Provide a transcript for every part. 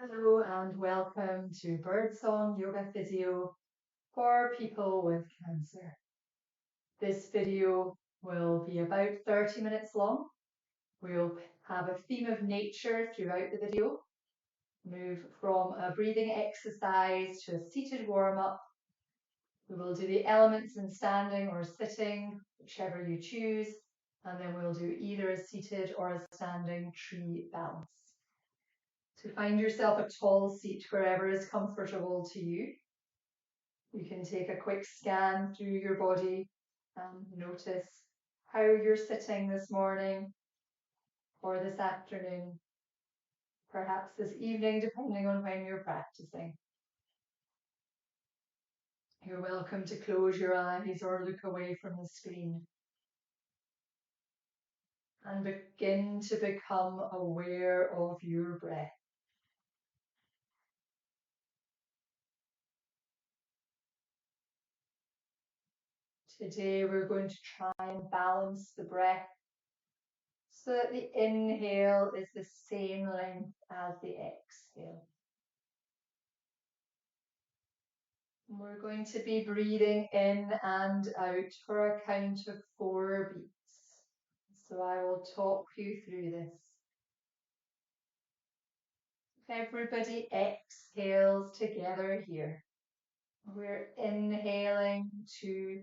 Hello and welcome to Birdsong Yoga Physio for people with cancer. This video will be about 30 minutes long. We'll have a theme of nature throughout the video, move from a breathing exercise to a seated warm-up. We will do the elements in standing or sitting, whichever you choose, and then we'll do either a seated or a standing tree balance. So find yourself a tall seat wherever is comfortable to you. You can take a quick scan through your body and notice how you're sitting this morning or this afternoon, perhaps this evening, depending on when you're practicing. You're welcome to close your eyes or look away from the screen and begin to become aware of your breath. Today we're going to try and balance the breath so that the inhale is the same length as the exhale. We're going to be breathing in and out for a count of 4 beats. So I will talk you through this. Everybody exhales together here. We're inhaling 2,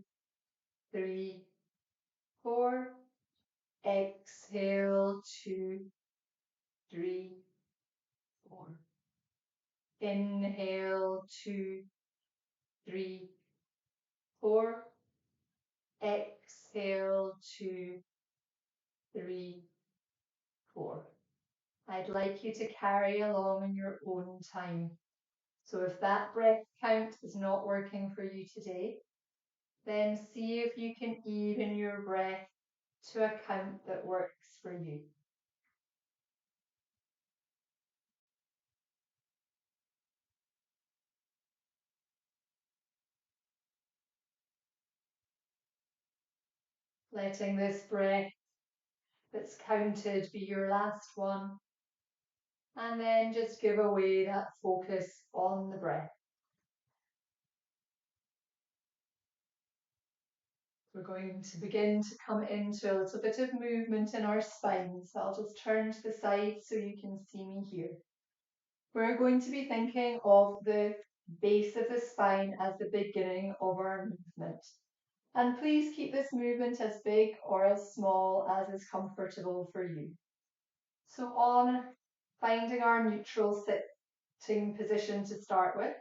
3, 4. Exhale 2, 3, 4. Inhale 2, 3, 4. Exhale 2, 3, 4. I'd like you to carry along in your own time. So if that breath count is not working for you today, then see if you can even your breath to a count that works for you. Letting this breath that's counted be your last one, and then just give away that focus on the breath. We're going to begin to come into a little bit of movement in our spine. So I'll just turn to the side so you can see me here. We're going to be thinking of the base of the spine as the beginning of our movement. And please keep this movement as big or as small as is comfortable for you. So on finding our neutral sitting position to start with.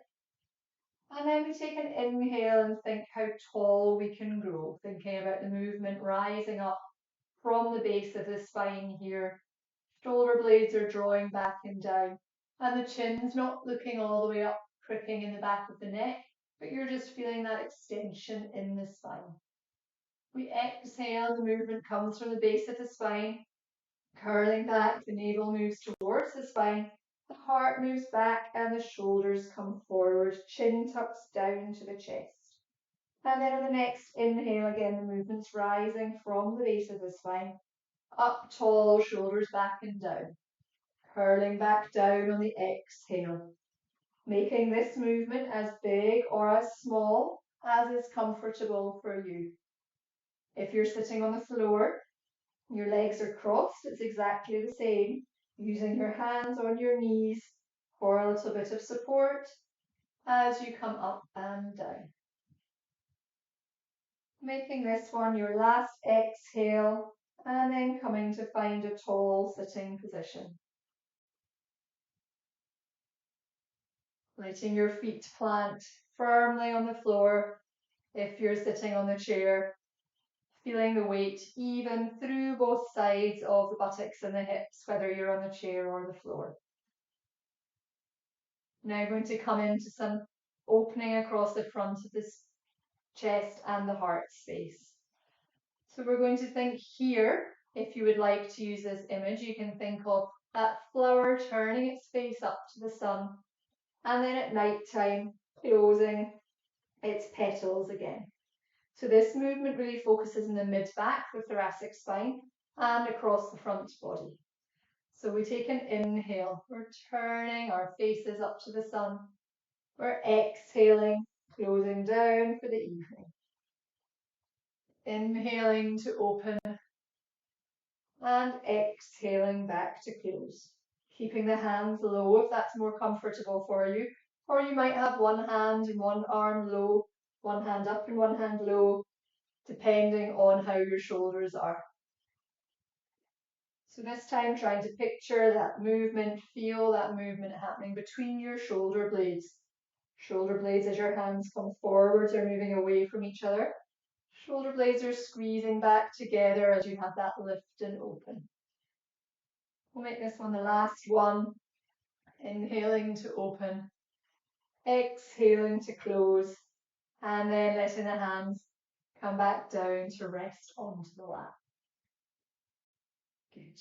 And then we take an inhale and think how tall we can grow, thinking about the movement rising up from the base of the spine here. Shoulder blades are drawing back and down, and the chin's not looking all the way up, cricking in the back of the neck, but you're just feeling that extension in the spine. We exhale, the movement comes from the base of the spine, curling back, the navel moves towards the spine, the heart moves back, and the shoulders come forward, chin tucks down to the chest. And then on the next inhale, again, the movement's rising from the base of the spine, up tall, shoulders back and down, curling back down on the exhale, making this movement as big or as small as is comfortable for you. If you're sitting on the floor, your legs are crossed, it's exactly the same, using your hands on your knees for a little bit of support as you come up and down. Making this one your last exhale, and then coming to find a tall sitting position. Letting your feet plant firmly on the floor if you're sitting on the chair, feeling the weight even through both sides of the buttocks and the hips, whether you're on the chair or the floor. Now going to come into some opening across the front of the chest and the heart space. So we're going to think here, if you would like to use this image, you can think of that flower turning its face up to the sun, and then at night time closing its petals again. So this movement really focuses in the mid-back, the thoracic spine, and across the front body. So we take an inhale. We're turning our faces up to the sun. We're exhaling, closing down for the evening. Inhaling to open and exhaling back to close. Keeping the hands low if that's more comfortable for you. Or you might have one hand and one arm low, one hand up and one hand low, depending on how your shoulders are. So this time trying to picture that movement, feel that movement happening between your shoulder blades. Shoulder blades as your hands come forwards are moving away from each other. Shoulder blades are squeezing back together as you have that lift and open. We'll make this one the last one. Inhaling to open, exhaling to close, and then letting the hands come back down to rest onto the lap. Good.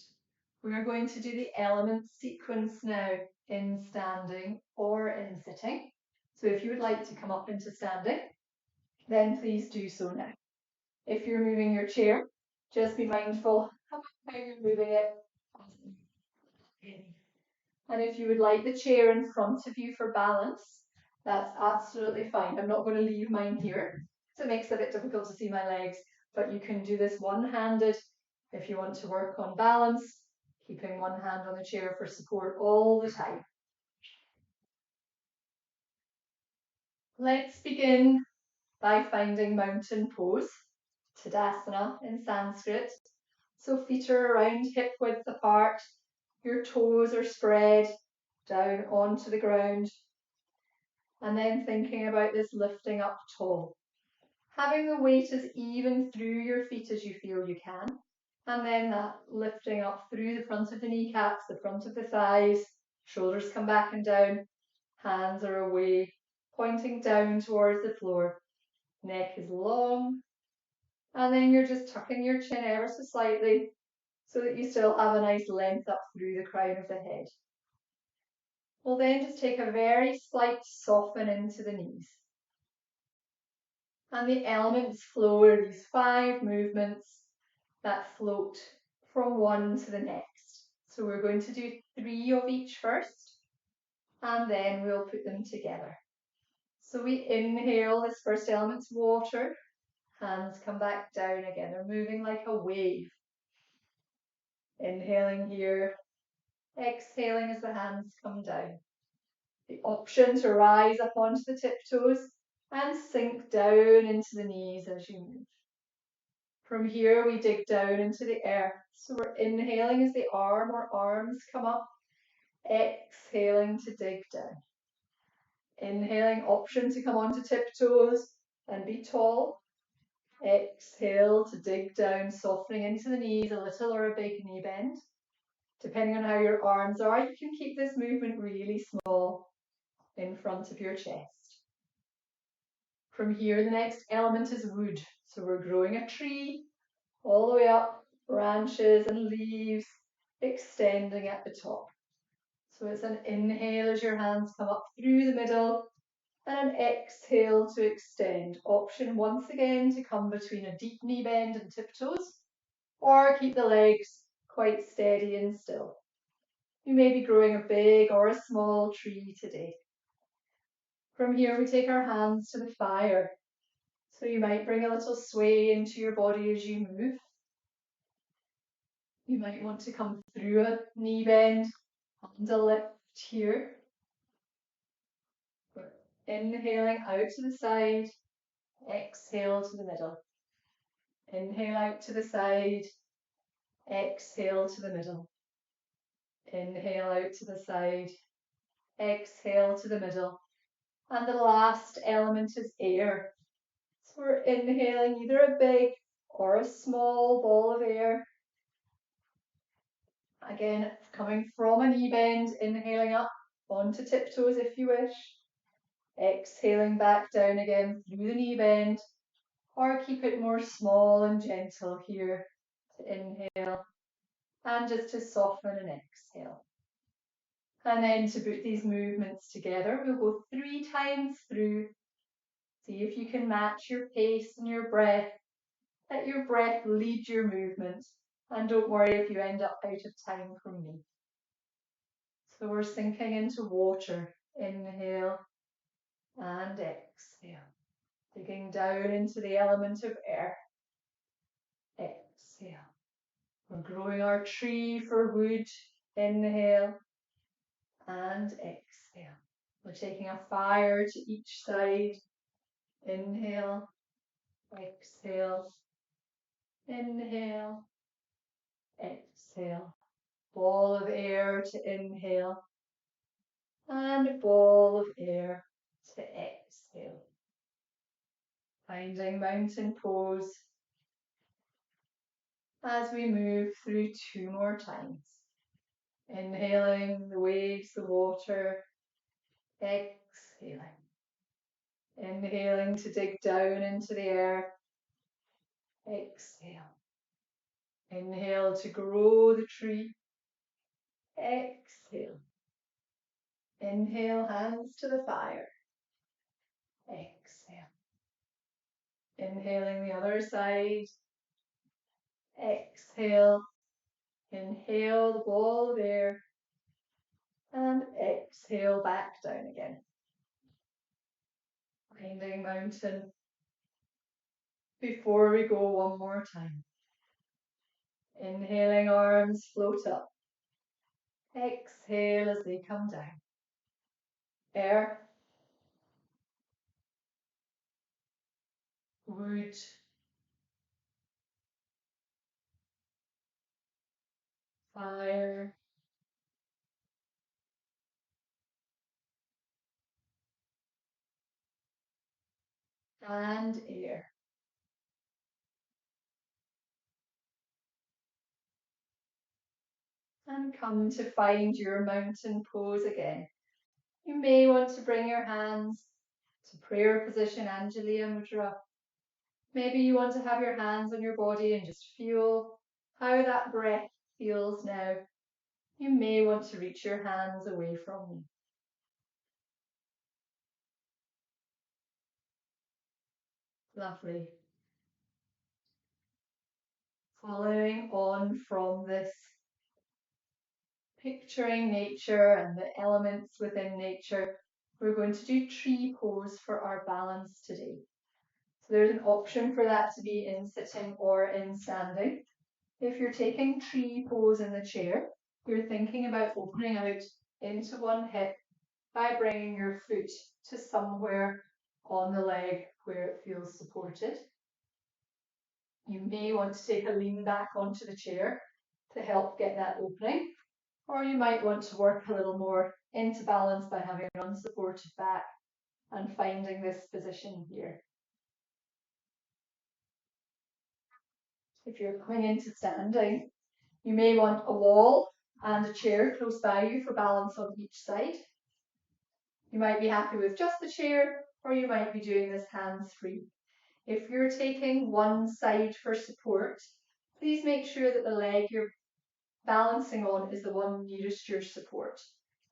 We are going to do the element sequence now in standing or in sitting. So if you would like to come up into standing, then please do so now. If you're moving your chair, just be mindful of how you're moving it. And if you would like the chair in front of you for balance, that's absolutely fine. I'm not going to leave mine here, so it makes it a bit difficult to see my legs, but you can do this one-handed if you want to work on balance, keeping one hand on the chair for support all the time. Let's begin by finding mountain pose, Tadasana in Sanskrit. So feet are around hip width apart, your toes are spread down onto the ground, and then thinking about this lifting up tall. Having the weight as even through your feet as you feel you can, and then that lifting up through the front of the kneecaps, the front of the thighs, shoulders come back and down, hands are away, pointing down towards the floor. Neck is long, and then you're just tucking your chin ever so slightly so that you still have a nice length up through the crown of the head. We'll then just take a very slight soften into the knees. And the elements flow are these 5 movements that float from one to the next. So we're going to do 3 of each first, and then we'll put them together. So we inhale, this first element's water, hands come back down again. They're moving like a wave. Inhaling here, exhaling as the hands come down. The option to rise up onto the tiptoes and sink down into the knees as you move. From here, we dig down into the earth. So we're inhaling as the arm or arms come up, exhaling to dig down. Inhaling, option to come onto tiptoes and be tall. Exhale to dig down, softening into the knees, a little or a big knee bend. Depending on how your arms are, you can keep this movement really small in front of your chest. From here, the next element is wood. So we're growing a tree all the way up, branches and leaves extending at the top. So it's an inhale as your hands come up through the middle and an exhale to extend. Option once again to come between a deep knee bend and tiptoes, or keep the legs quite steady and still. You may be growing a big or a small tree today. From here, we take our hands to the fire. So you might bring a little sway into your body as you move. You might want to come through a knee bend and a lift here. Inhaling out to the side, exhale to the middle. Inhale out to the side, exhale to the middle. Inhale out to the side, exhale to the middle. And the last element is air. So we're inhaling either a big or a small ball of air. Again, coming from a knee bend, inhaling up onto tiptoes if you wish. Exhaling back down again through the knee bend, or keep it more small and gentle here to inhale and just to soften and exhale. And then to put these movements together, we'll go 3 times through. See if you can match your pace and your breath. Let your breath lead your movement, and don't worry if you end up out of time from me. So we're sinking into water. Inhale and exhale. Digging down into the element of air. Exhale. We're growing our tree for wood. Inhale and exhale. We're taking a fire to each side. Inhale, exhale, inhale, exhale. Ball of air to inhale and a ball of air to exhale. Finding mountain pose as we move through 2 more times. Inhaling the waves, the water, exhaling. Inhaling to dig down into the earth, exhale. Inhale to grow the tree, exhale. Inhale, hands to the fire, exhale. Inhaling the other side, exhale. Inhale the ball of air and exhale back down again. Finding mountain before we go one more time. Inhaling, arms float up. Exhale as they come down. Air, wood, fire, and air. And come to find your mountain pose again. You may want to bring your hands to prayer position, Anjali Mudra. Maybe you want to have your hands on your body and just feel how that breath feels now. You may want to reach your hands away from you. Lovely. Following on from this, picturing nature and the elements within nature, we're going to do tree pose for our balance today. So there's an option for that to be in sitting or in standing. If you're taking tree pose in the chair, you're thinking about opening out into one hip by bringing your foot to somewhere on the leg where it feels supported. You may want to take a lean back onto the chair to help get that opening, or you might want to work a little more into balance by having an unsupported back and finding this position here. If you're coming into standing, you may want a wall and a chair close by you for balance on each side. You might be happy with just the chair, or you might be doing this hands-free. If you're taking one side for support, please make sure that the leg you're balancing on is the one nearest your support.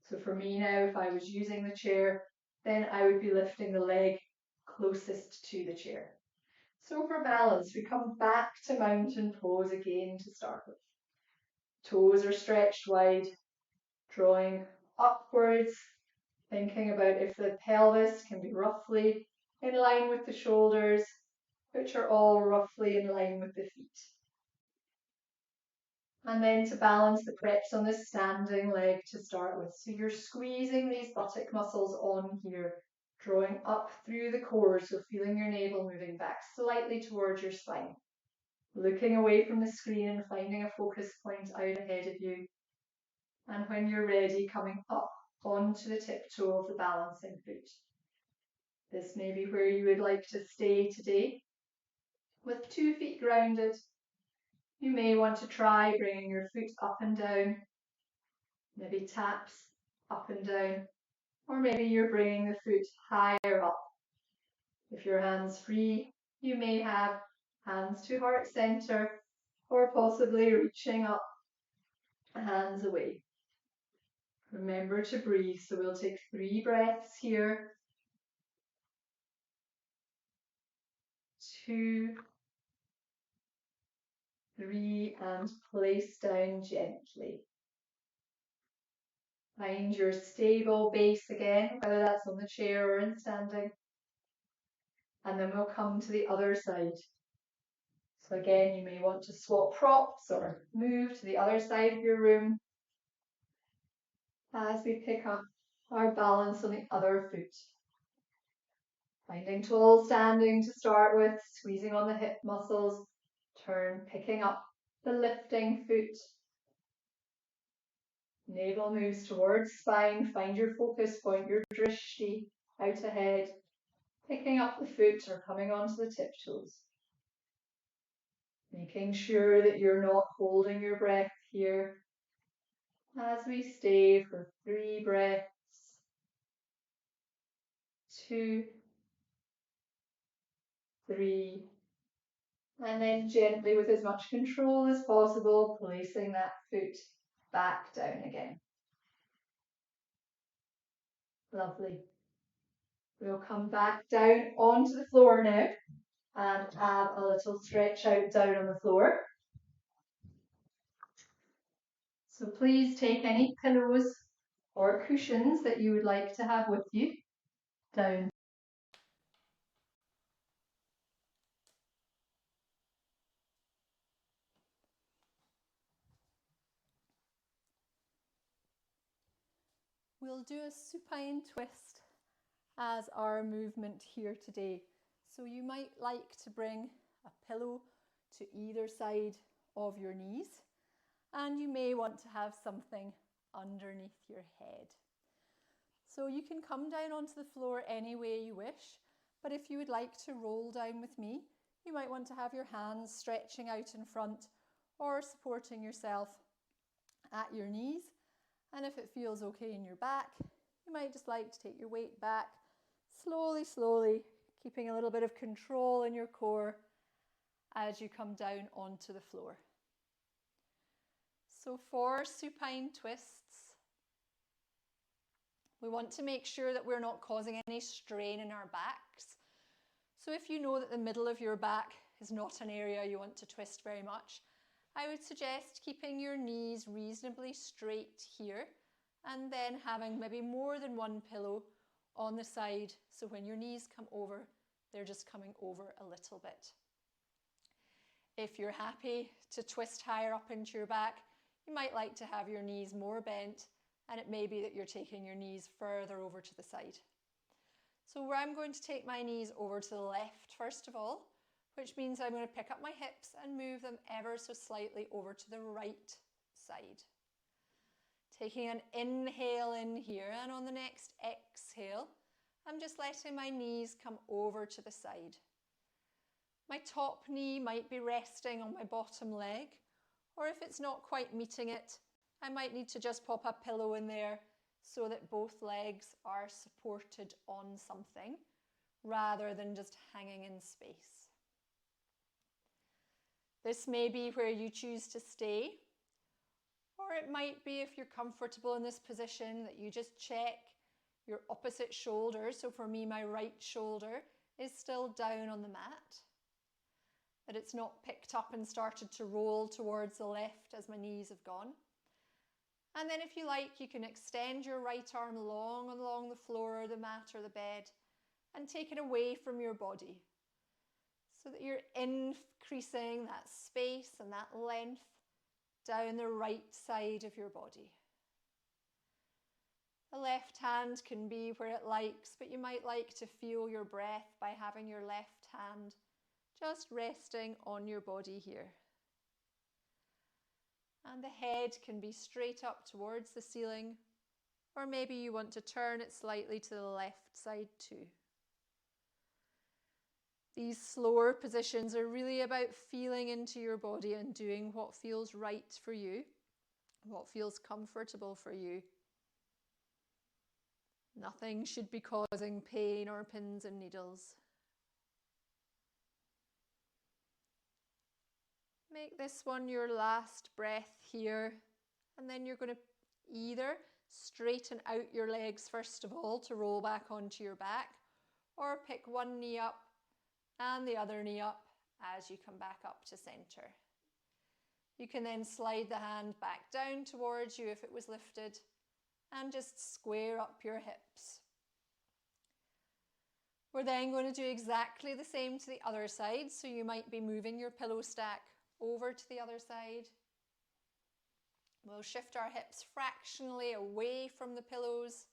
So for me now, if I was using the chair, then I would be lifting the leg closest to the chair. So for balance, we come back to mountain pose again to start with. Toes are stretched wide, drawing upwards, thinking about if the pelvis can be roughly in line with the shoulders, which are all roughly in line with the feet. And then to balance the preps on the standing leg to start with. So you're squeezing these buttock muscles on here, drawing up through the core, so feeling your navel moving back slightly towards your spine. Looking away from the screen and finding a focus point out ahead of you. And when you're ready, coming up onto the tiptoe of the balancing foot. This may be where you would like to stay today. With 2 feet grounded, you may want to try bringing your foot up and down, maybe taps up and down, or maybe you're bringing the foot higher up. If your hands free, you may have hands to heart center, or possibly reaching up, hands away. Remember to breathe, so we'll take 3 breaths here. 2, 3, and place down gently. Find your stable base again, whether that's on the chair or in standing. And then we'll come to the other side. So again, you may want to swap props or move to the other side of your room as we pick up our balance on the other foot. Finding tall standing to start with, squeezing on the hip muscles, turn, picking up the lifting foot. Navel moves towards spine, find your focus point, your drishti out ahead, picking up the foot or coming onto the tiptoes. Making sure that you're not holding your breath here as we stay for 3 breaths, 2, 3, and then gently with as much control as possible, placing that foot back down again. Lovely. We'll come back down onto the floor now and have a little stretch out down on the floor. So please take any pillows or cushions that you would like to have with you down. We'll do a supine twist as our movement here today. So you might like to bring a pillow to either side of your knees, and you may want to have something underneath your head. So you can come down onto the floor any way you wish, but if you would like to roll down with me, you might want to have your hands stretching out in front or supporting yourself at your knees. And if it feels okay in your back, you might just like to take your weight back slowly, slowly, keeping a little bit of control in your core as you come down onto the floor. So for supine twists, we want to make sure that we're not causing any strain in our backs. So if you know that the middle of your back is not an area you want to twist very much, I would suggest keeping your knees reasonably straight here and then having maybe more than one pillow on the side, so when your knees come over, they're just coming over a little bit. If you're happy to twist higher up into your back, you might like to have your knees more bent, and it may be that you're taking your knees further over to the side. So where I'm going to take my knees over to the left first of all, which means I'm going to pick up my hips and move them ever so slightly over to the right side. Taking an inhale in here, and on the next exhale, I'm just letting my knees come over to the side. My top knee might be resting on my bottom leg, or if it's not quite meeting it, I might need to just pop a pillow in there so that both legs are supported on something rather than just hanging in space. This may be where you choose to stay, or it might be, if you're comfortable in this position, that you just check your opposite shoulder. So for me, my right shoulder is still down on the mat, that it's not picked up and started to roll towards the left as my knees have gone. And then if you like, you can extend your right arm long along the floor or the mat or the bed and take it away from your body, so that you're increasing that space and that length down the right side of your body. The left hand can be where it likes, but you might like to feel your breath by having your left hand just resting on your body here. And the head can be straight up towards the ceiling, or maybe you want to turn it slightly to the left side too. These slower positions are really about feeling into your body and doing what feels right for you, what feels comfortable for you. Nothing should be causing pain or pins and needles. Make this one your last breath here, and then you're going to either straighten out your legs first of all to roll back onto your back, or pick one knee up and the other knee up as you come back up to center. You can then slide the hand back down towards you if it was lifted, and just square up your hips. We're then going to do exactly the same to the other side. So you might be moving your pillow stack over to the other side. We'll shift our hips fractionally away from the pillows,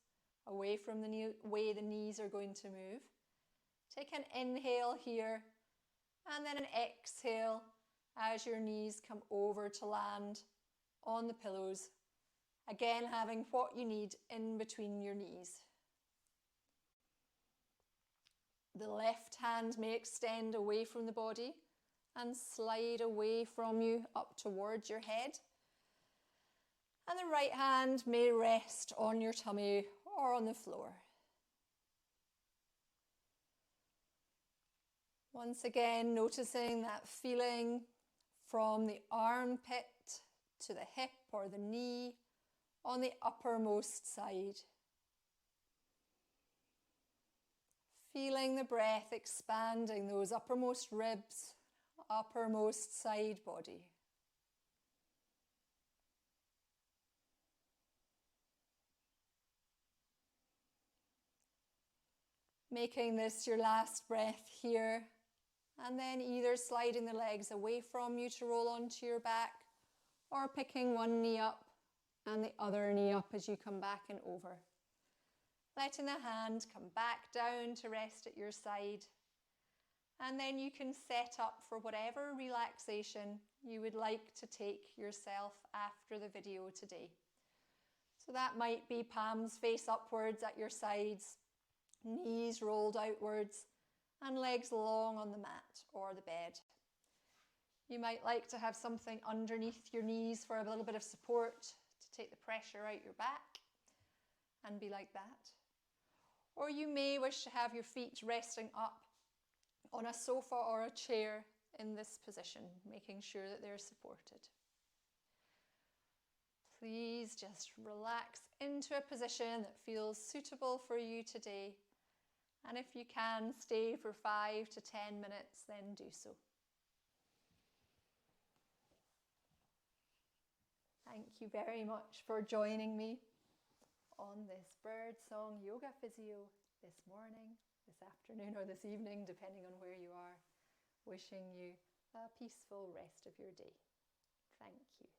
away from the way the knees are going to move. Take an inhale here and then an exhale as your knees come over to land on the pillows. Again, having what you need in between your knees. The left hand may extend away from the body and slide away from you up towards your head. And the right hand may rest on your tummy or on the floor. Once again, noticing that feeling from the armpit to the hip or the knee on the uppermost side. Feeling the breath expanding those uppermost ribs, uppermost side body. Making this your last breath here, and then either sliding the legs away from you to roll onto your back, or picking one knee up and the other knee up as you come back and over. Letting the hand come back down to rest at your side. And then you can set up for whatever relaxation you would like to take yourself after the video today. So that might be palms face upwards at your sides, knees rolled outwards, and legs long on the mat or the bed. You might like to have something underneath your knees for a little bit of support to take the pressure out your back and be like that. Or you may wish to have your feet resting up on a sofa or a chair in this position, making sure that they're supported. Please just relax into a position that feels suitable for you today. And if you can stay for 5 to 10 minutes, then do so. Thank you very much for joining me on this Birdsong Yoga Physio this morning, this afternoon or this evening, depending on where you are. Wishing you a peaceful rest of your day. Thank you.